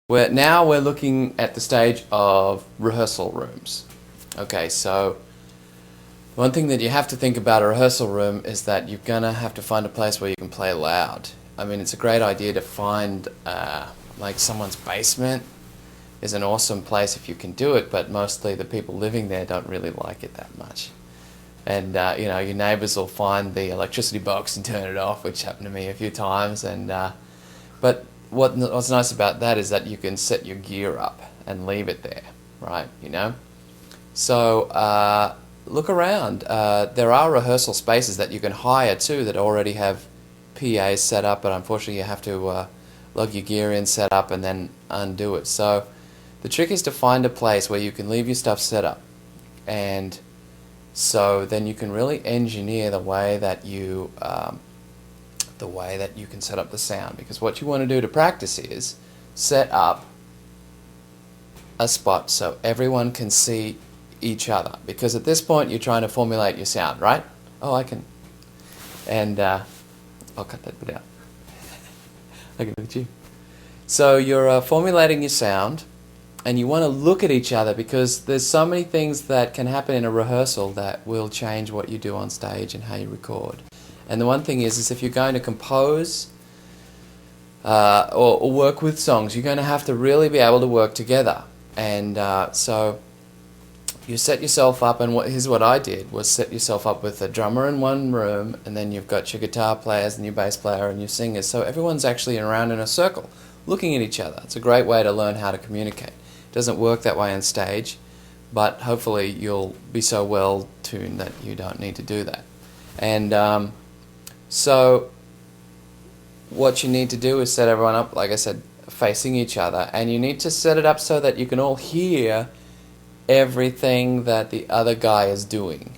Now we're looking at the stage of rehearsal rooms. Okay, so one thing that you have to think about a rehearsal room is that you're going to have to find a place where you can play loud. I mean, it's a great idea to find like someone's basement is an awesome place if you can do it, but mostly the people living there don't really like it that much. And you know, your neighbours will find the electricity box and turn it off, which happened to me a few times. But what's nice about that is that you can set your gear up and leave it there, right? You know. So look around. There are rehearsal spaces that you can hire too that already have PAs set up, but unfortunately you have to lug your gear in, set up, and then undo it. So the trick is to find a place where you can leave your stuff set up, and so then you can really engineer the way that you can set up the sound. Because what you want to do to practice is set up a spot so everyone can see each other. Because at this point you're trying to formulate your sound, right? Oh, I can. And I'll cut that bit out. I can look at you. So you're formulating your sound, and you want to look at each other because there's so many things that can happen in a rehearsal that will change what you do on stage and how you record. And the one thing is if you're going to compose or work with songs, you're going to have to really be able to work together. And so you set yourself up, and here's what I did, was set yourself up with a drummer in one room, and then you've got your guitar players and your bass player and your singers. So everyone's actually around in a circle, looking at each other. It's a great way to learn how to communicate. It doesn't work that way on stage, but hopefully you'll be so well tuned that you don't need to do that. And so what you need to do is set everyone up, like I said, facing each other, and you need to set it up so that you can all hear everything that the other guy is doing,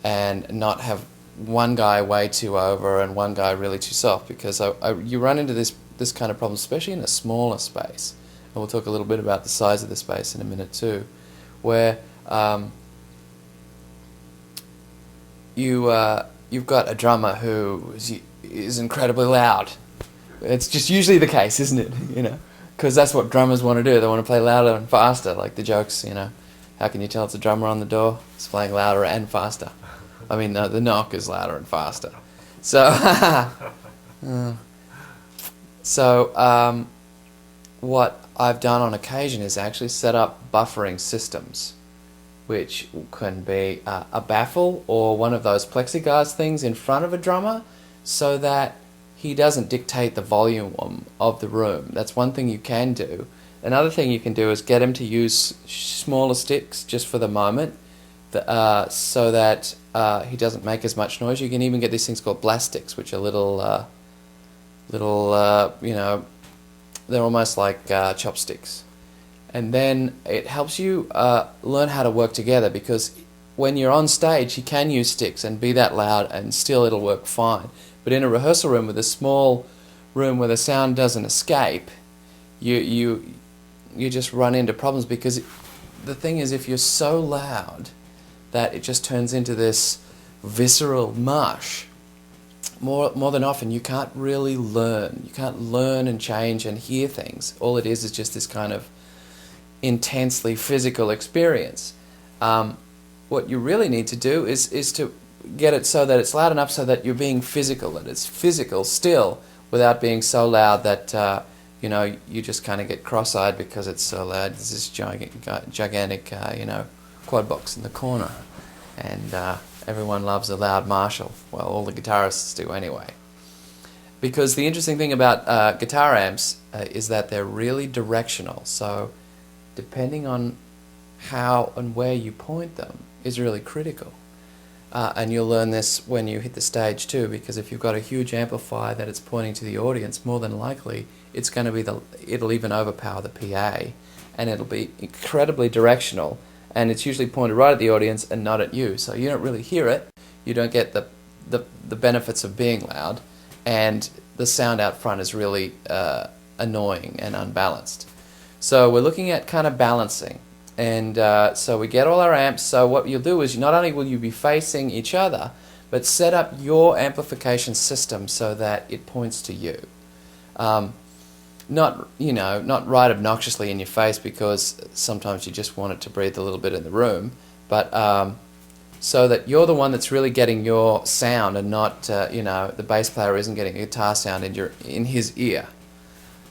and not have one guy way too over and one guy really too soft, because you run into this kind of problem, especially in a smaller space. And we'll talk a little bit about the size of the space in a minute too, where you've got a drummer who is incredibly loud. It's just usually the case, isn't it? You know, because that's what drummers want to do. They want to play louder and faster, like the jokes, you know. How can you tell it's a drummer on the door? It's playing louder and faster. I mean, the knock is louder and faster. So, what I've done on occasion is actually set up buffering systems, which can be a baffle or one of those plexiglass things in front of a drummer, so that he doesn't dictate the volume of the room. That's one thing you can do. Another thing you can do is get him to use smaller sticks just for the moment, so that he doesn't make as much noise. You can even get these things called blast sticks, which are little, you know, they're almost like chopsticks. And then it helps you learn how to work together, because when you're on stage, you can use sticks and be that loud and still it'll work fine. But in a rehearsal room with a small room where the sound doesn't escape, you just run into problems, because the thing is, if you're so loud that it just turns into this visceral mush, more than often you can't really learn. You can't learn and change and hear things. All it is just this kind of intensely physical experience. What you really need to do is to get it so that it's loud enough so that you're being physical, that it's physical still, without being so loud that you know, you just kind of get cross-eyed because it's so loud. There's this gigantic you know, quad box in the corner, and everyone loves a loud Marshall. Well, all the guitarists do anyway. Because the interesting thing about guitar amps is that they're really directional. So depending on how and where you point them is really critical. And you'll learn this when you hit the stage too, because if you've got a huge amplifier that it's pointing to the audience, more than likely it's going to be it'll even overpower the PA, and it'll be incredibly directional, and it's usually pointed right at the audience and not at you, so you don't really hear it, you don't get the benefits of being loud, and the sound out front is really annoying and unbalanced. So we're looking at kind of balancing. And so we get all our amps. So what you'll do is not only will you be facing each other, but set up your amplification system so that it points to you. not not right obnoxiously in your face, because sometimes you just want it to breathe a little bit in the room, but so that you're the one that's really getting your sound, and not the bass player isn't getting a guitar sound in his ear,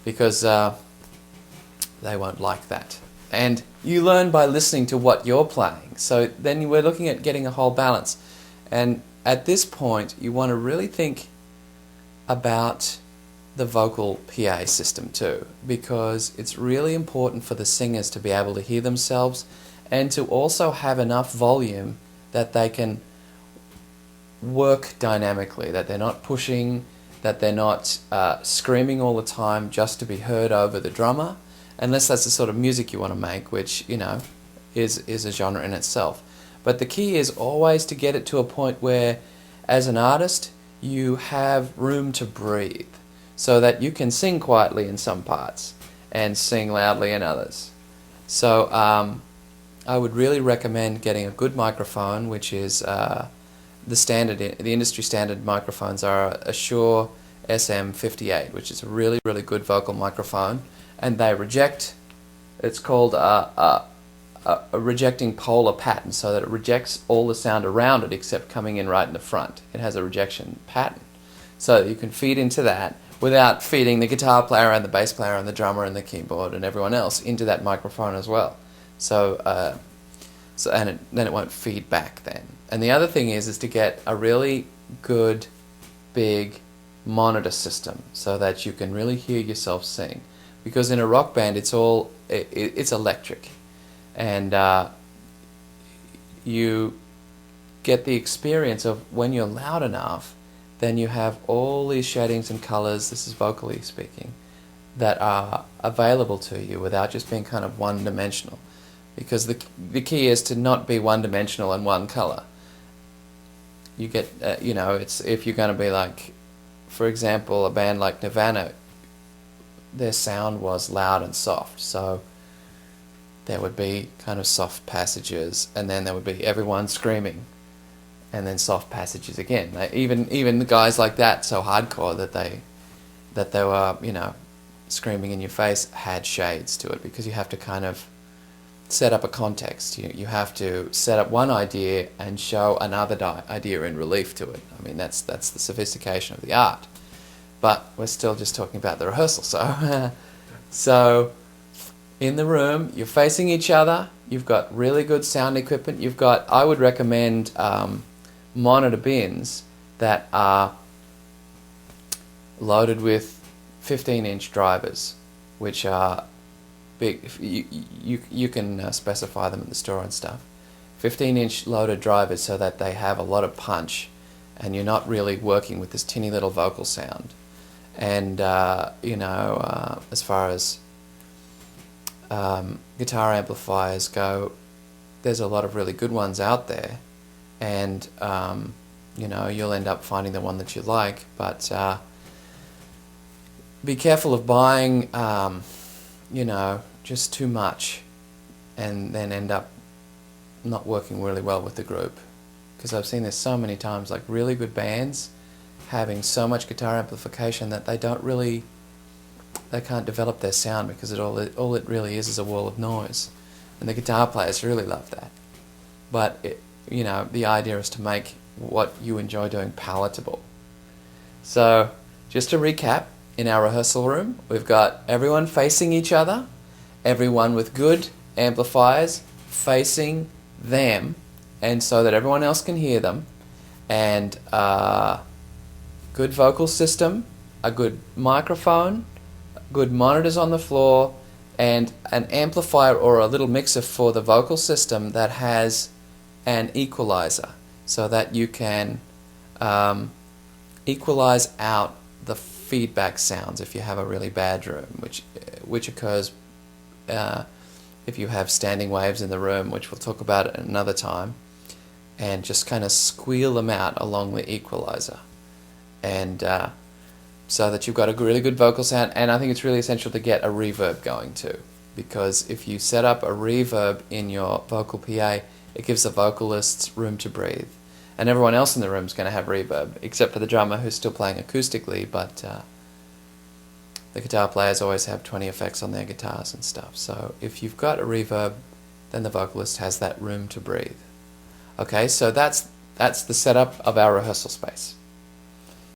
because they won't like that. And you learn by listening to what you're playing. So then we're looking at getting a whole balance. And at this point, you want to really think about the vocal PA system too, because it's really important for the singers to be able to hear themselves, and to also have enough volume that they can work dynamically, that they're not pushing, that they're not screaming all the time just to be heard over the drummer, unless that's the sort of music you want to make, which is a genre in itself. But the key is always to get it to a point where, as an artist, you have room to breathe, so that you can sing quietly in some parts and sing loudly in others. So I would really recommend getting a good microphone, which is the industry standard microphones are a Shure SM58, which is a really, really good vocal microphone, and they reject. It's called a rejecting polar pattern, so that it rejects all the sound around it except coming in right in the front. It has a rejection pattern, so that you can feed into that without feeding the guitar player and the bass player and the drummer and the keyboard and everyone else into that microphone as well. Then it won't feed back then. And the other thing is to get a really good big monitor system, so that you can really hear yourself sing. Because in a rock band, it's electric, and you get the experience of when you're loud enough, then you have all these shadings and colors, this is vocally speaking, that are available to you without just being kind of one-dimensional. Because the key is to not be one-dimensional and one color. You get, it's if you're going to be like, for example, a band like Nirvana, their sound was loud and soft, so there would be kind of soft passages, and then there would be everyone screaming, and then soft passages again. Even the guys like that, so hardcore that they were screaming in your face, had shades to it, because you have to kind of set up a context. You have to set up one idea and show another idea in relief to it. I mean, that's the sophistication of the art. But we're still just talking about the rehearsal. So in the room, you're facing each other. You've got really good sound equipment. I would recommend monitor bins that are loaded with 15-inch drivers, which are big. You can specify them at the store and stuff. 15-inch loaded drivers, so that they have a lot of punch, and you're not really working with this tinny little vocal sound. And as far as guitar amplifiers go, there's a lot of really good ones out there, and you'll end up finding the one that you like, but be careful of buying just too much, and then end up not working really well with the group. Because I've seen this so many times, like really good bands having so much guitar amplification that they can't develop their sound, because all it really is a wall of noise, and the guitar players really love that. But the idea is to make what you enjoy doing palatable. So just to recap, in our rehearsal room, we've got everyone facing each other, everyone with good amplifiers facing them, and so that everyone else can hear them, and good vocal system, a good microphone, good monitors on the floor, and an amplifier or a little mixer for the vocal system that has an equalizer, so that you can equalize out the feedback sounds if you have a really bad room, which occurs if you have standing waves in the room, which we'll talk about at another time, and just kind of squeal them out along the equalizer, and so that you've got a really good vocal sound. And I think it's really essential to get a reverb going too, because if you set up a reverb in your vocal PA, it gives the vocalists room to breathe. And everyone else in the room is going to have reverb, except for the drummer, who's still playing acoustically, but the guitar players always have 20 effects on their guitars and stuff. So if you've got a reverb, then the vocalist has that room to breathe. Okay, so that's the setup of our rehearsal space.